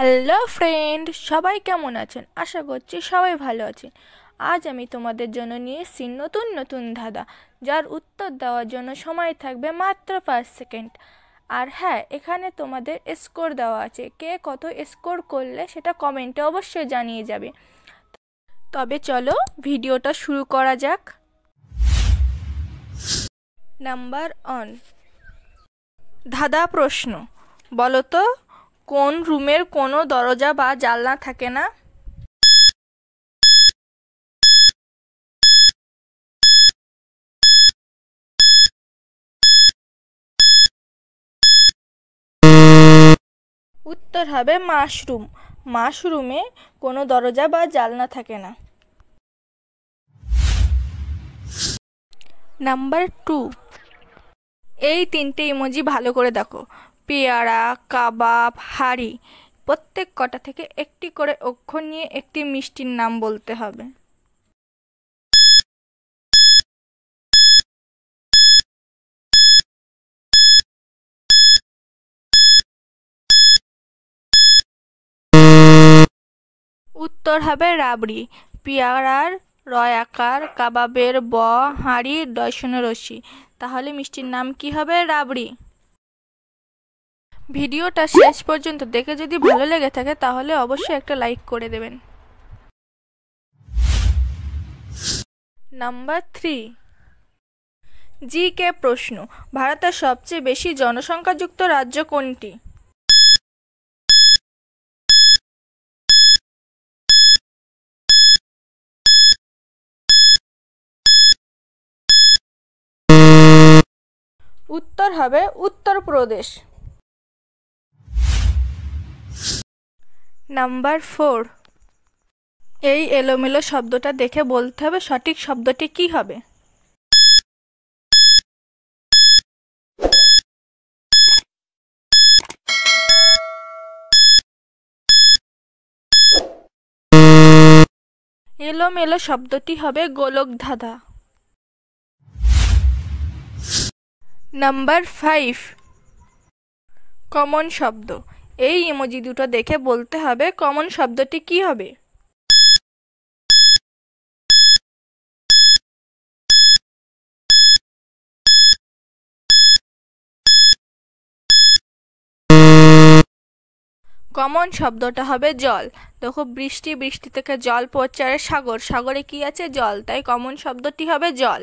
Hello friend, সবাই কেমন আছেন? আশা করছি সবাই ভালো আছেন। আজ আমি তোমাদের জন্য নিয়ে এসেছি নতুন নতুন ধাঁধা, যার উত্তর দেওয়ার জন্য সময় থাকবে মাত্র 5 সেকেন্ড। আর হ্যাঁ, এখানে তোমাদের স্কোর দেওয়া আছে, কে কত স্কোর করলে সেটা কমেন্টে অবশ্যই জানিয়ে যাবে। তবে চলো ভিডিওটা শুরু করা যাক। নাম্বার 1, ধাঁধা প্রশ্ন। বলো তো, কোন রুমের কোনো দরজা বা জানলা থাকে না? উত্তর হবে মাশরুম। মাশরুমে কোনো দরজা বা জানলা থাকে না। নাম্বার 2, এই তিনটে ইমোজি ভালো করে দেখো। পেয়ারা, কাবাব, হাঁড়ি, প্রত্যেক কটা থেকে একটি করে অক্ষর নিয়ে একটি মিষ্টির নাম বলতে হবে। উত্তর হবে রাবড়ি। পেয়ারার রয় আকার, কাবাবের ব, হাঁড়ির ডয়শন রশ্মি। তাহলে মিষ্টির নাম কি হবে? রাবড়ি। ভিডিওটা শেষ পর্যন্ত দেখে যদি ভালো লেগে থাকে তাহলে অবশ্যই একটা লাইক করে দেবেন। নাম্বার 3, জিকে প্রশ্ন। ভারতের সবচেয়ে বেশি জনসংখ্যাযুক্ত রাজ্য কোনটি? উত্তর হবে উত্তরপ্রদেশ। নাম্বার 4, এই এলোমেলো শব্দটা দেখে বলতে হবে সঠিক শব্দটি কি হবে। এলোমেলো শব্দটি হবে গোলক ধাঁধা। নাম্বার 5, কমন শব্দ। এই ইমোজি দুটো দেখে বলতে হবে কমন শব্দটি কি হবে। কমন শব্দটা হবে জল। দেখো, বৃষ্টি, বৃষ্টি থেকে জল পড়ছে, আর সাগর, সাগরে কি আছে? জল, তাই কমন শব্দটি হবে জল।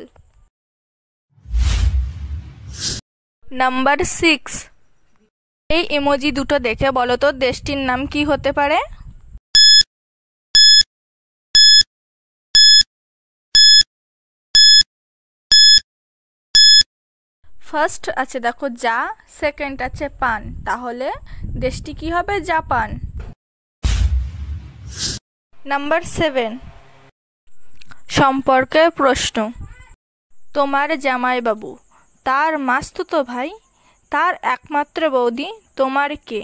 নাম্বার 6, এই ইমোজি দুটো দেখে বলো তো দেশটির নাম কি হতে পারে। ফার্স্ট আছে দেখো যা, সেকেন্ড আছে পান, তাহলে দেশটি কি হবে? জাপান। নাম্বার 7, সম্পর্কের প্রশ্ন। তোমার জামাইবাবু, তার মাস্তুতো ভাই, তার একমাত্র বৌদি, তোমার কে?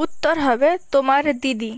উত্তর হবে তোমার দিদি।